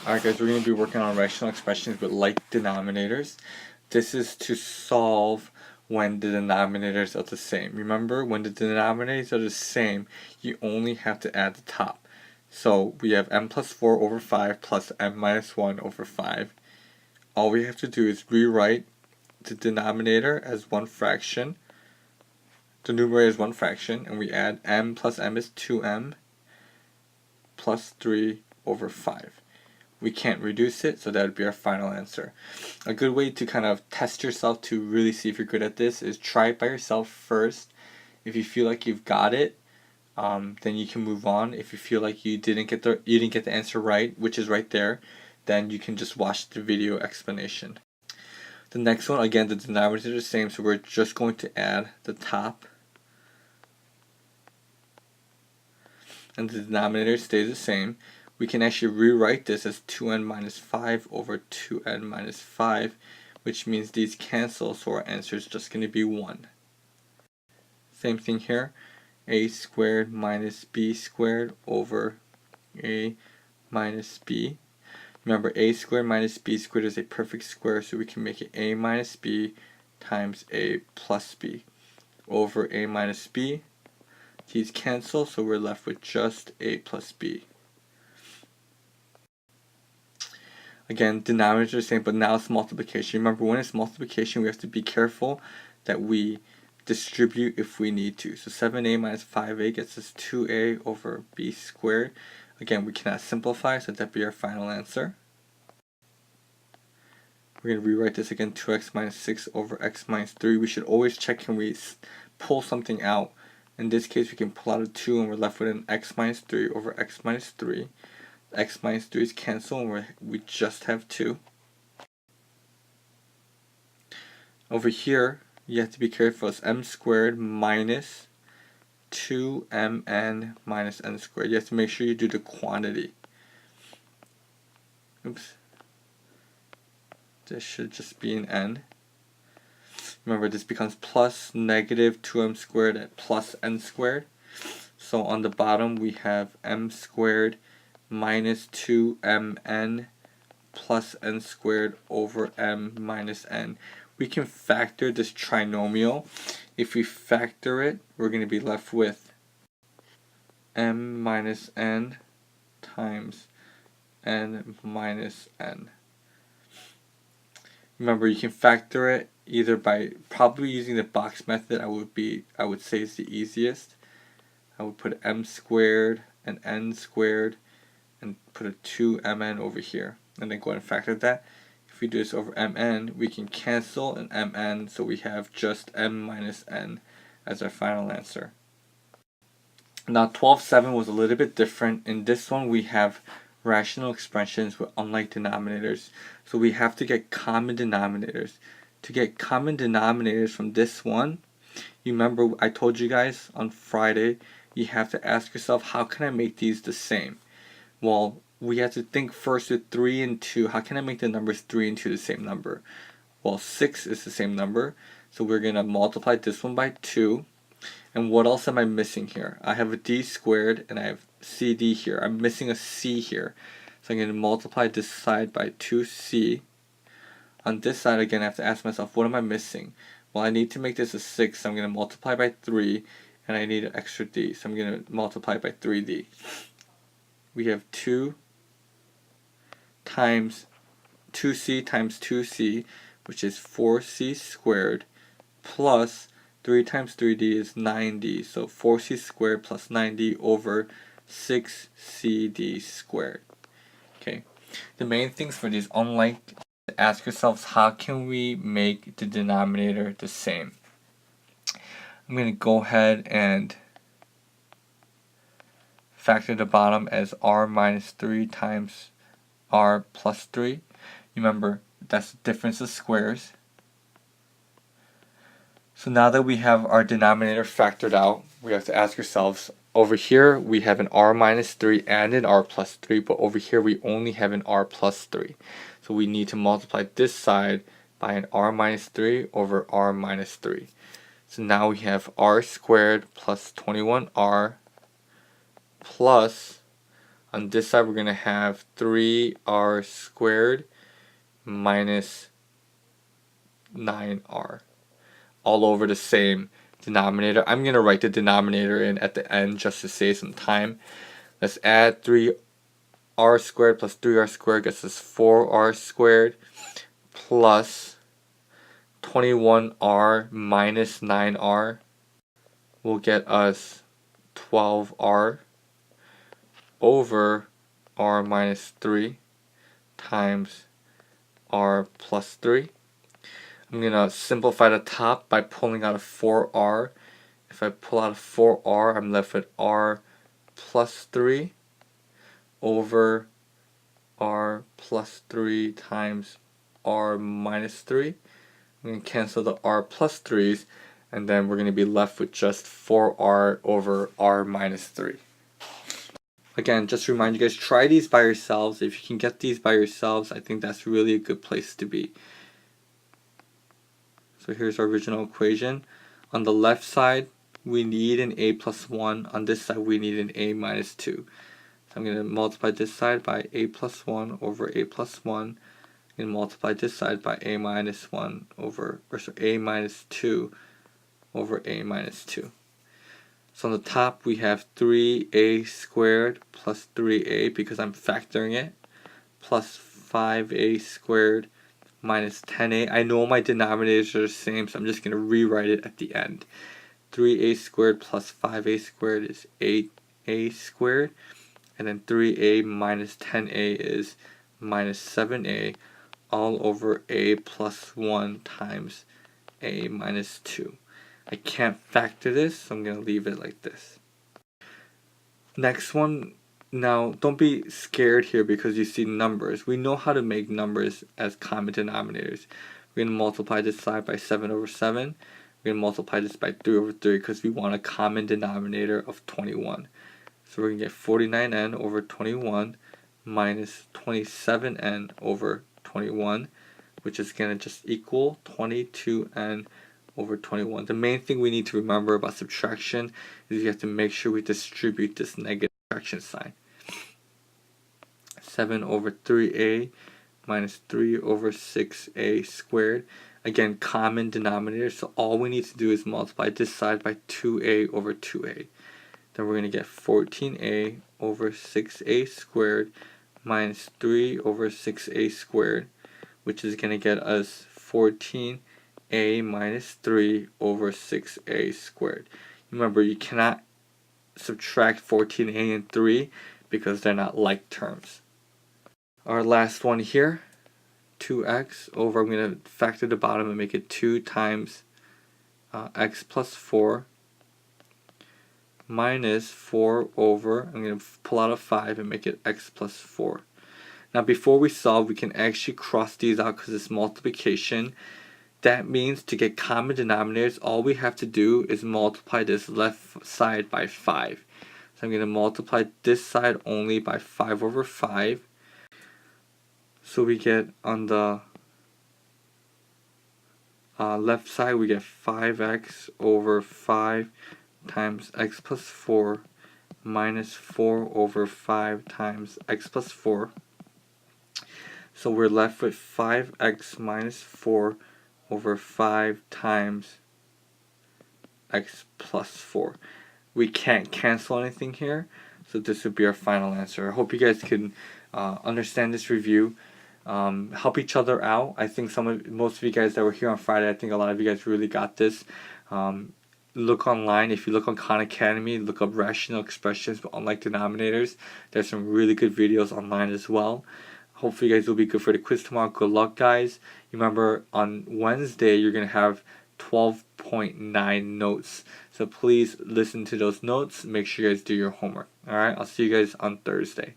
Alright guys, we're going to be working on rational expressions with like denominators. This is to solve when the denominators are the same. Remember, when the denominators are the same, you only have to add the top. So we have m plus 4 over 5 plus m minus 1 over 5. All we have to do is rewrite the denominator as one fraction. The numerator is one fraction, and we add m plus m is 2m plus 3 over 5. We can't reduce it, so that would be our final answer. A good way to kind of test yourself to really see if you're good at this is try it by yourself first. If you feel like you've got it, then you can move on. If you feel like you didn't get the answer right, which is right there, then you can just watch the video explanation. The next one, again, the denominators are the same, so we're just going to add the top, and the denominator stays the same. We can actually rewrite this as 2n minus 5 over 2n minus 5, which means these cancel, so our answer is just going to be 1. Same thing here, a squared minus b squared over a minus b. Remember, a squared minus b squared is a perfect square, so we can make it a minus b times a plus b over a minus b. These cancel, so we're left with just a plus b. Again, denominators are the same, but now it's multiplication. Remember, when it's multiplication, we have to be careful that we distribute if we need to. So 7a minus 5a gets us 2a over b squared. Again, we cannot simplify, so that'd be our final answer. We're going to rewrite this again, 2x minus 6 over x minus 3. We should always check, can we pull something out. In this case, we can pull out a 2, and we're left with an x minus 3 over x minus 3. X minus 3 is cancel, and we just have 2. Over here, you have to be careful. It's m squared minus 2mn minus n squared. You have to make sure you do the quantity. Oops. This should just be an n. Remember, this becomes plus negative 2m squared at plus n squared. So on the bottom, we have m squared minus 2mn plus n squared over m minus n. We can factor this trinomial. If we factor it, we're going to be left with m minus n times n minus n. Remember, you can factor it either by probably using the box method. I would say is the easiest. I would put m squared and n squared and put a 2mn over here, and then go ahead and factor that. If we do this over mn, we can cancel an mn, so we have just m minus n as our final answer. Now 12.7 was a little bit different. In this one, we have rational expressions with unlike denominators, so we have to get common denominators. To get common denominators from this one, you remember I told you guys on Friday, you have to ask yourself, how can I make these the same? Well, we have to think first with 3 and 2. How can I make the numbers 3 and 2 the same number? Well, 6 is the same number, so we're going to multiply this one by 2. And what else am I missing here? I have a d squared and I have cd here. I'm missing a c here. So I'm going to multiply this side by 2c. On this side, again, I have to ask myself, what am I missing? Well, I need to make this a 6, so I'm going to multiply by 3. And I need an extra d, so I'm going to multiply by 3d. We have 2 times 2c times 2c, which is 4c squared, plus 3 times 3d is 9d, so 4c squared plus 9d over 6cd squared. Okay, the main things for these, unlike, ask yourselves, how can we make the denominator the same? I'm going to go ahead and factor the bottom as r minus 3 times r plus 3. Remember, that's the difference of squares. So now that we have our denominator factored out, we have to ask ourselves, over here we have an r minus 3 and an r plus 3, but over here we only have an r plus 3. So we need to multiply this side by an r minus 3 over r minus 3. So now we have r squared plus 21r plus on this side we're going to have 3r squared minus 9r all over the same denominator. I'm going to write the denominator in at the end just to save some time. Let's add 3r squared plus 3r squared gets us 4r squared plus 21r minus 9r will get us 12r over r minus 3 times r plus 3. I'm going to simplify the top by pulling out a 4r. If I pull out a 4r, I'm left with r plus 3 over r plus 3 times r minus 3. I'm going to cancel the r plus 3's, and then we're going to be left with just 4r over r minus 3. Again, just to remind you guys, try these by yourselves. If you can get these by yourselves, I think that's really a good place to be. So here's our original equation. On the left side, we need an a plus 1. On this side, we need an a minus 2. So I'm going to multiply this side by a plus 1 over a plus 1. I'm going to multiply this side by a minus 1 over, or so a minus 2 over a minus 2. So on the top, we have 3a squared plus 3a, because I'm factoring it, plus 5a squared minus 10a. I know my denominators are the same, so I'm just going to rewrite it at the end. 3a squared plus 5a squared is 8a squared, and then 3a minus 10a is minus 7a, all over a plus 1 times a minus 2. I can't factor this, so I'm going to leave it like this. Next one, now don't be scared here because you see numbers. We know how to make numbers as common denominators. We're going to multiply this side by 7 over 7. We're going to multiply this by 3 over 3 because we want a common denominator of 21. So we're going to get 49n over 21 minus 27n over 21, which is going to just equal 22n over 21. The main thing we need to remember about subtraction is you have to make sure we distribute this negative fraction sign. 7 over 3a minus 3 over 6a squared. Again, common denominator, so all we need to do is multiply this side by 2a over 2a. Then we're going to get 14a over 6a squared minus 3 over 6a squared, which is going to get us 14a minus 3 over 6a squared. Remember, you cannot subtract 14a and 3 because they're not like terms. Our last one here, 2x over, I'm going to factor the bottom and make it 2 times x plus 4 minus 4 over, I'm going to pull out a 5 and make it x plus 4. Now before we solve, we can actually cross these out because it's multiplication. That means to get common denominators, all we have to do is multiply this left side by 5. So I'm going to multiply this side only by 5 over 5. So we get on the left side, we get 5x over 5 times x plus 4 minus 4 over 5 times x plus 4. So we're left with 5x minus 4 over 5 times x plus 4. We can't cancel anything here, so this would be our final answer. I hope you guys can understand this review. Help each other out. I think most of you guys that were here on Friday, I think a lot of you guys really got this. Look online. If you look on Khan Academy, look up rational expressions but unlike denominators. There's some really good videos online as well. Hopefully you guys will be good for the quiz tomorrow. Good luck, guys. Remember, on Wednesday you're going to have 12.9 notes. So please listen to those notes. Make sure you guys do your homework. Alright, I'll see you guys on Thursday.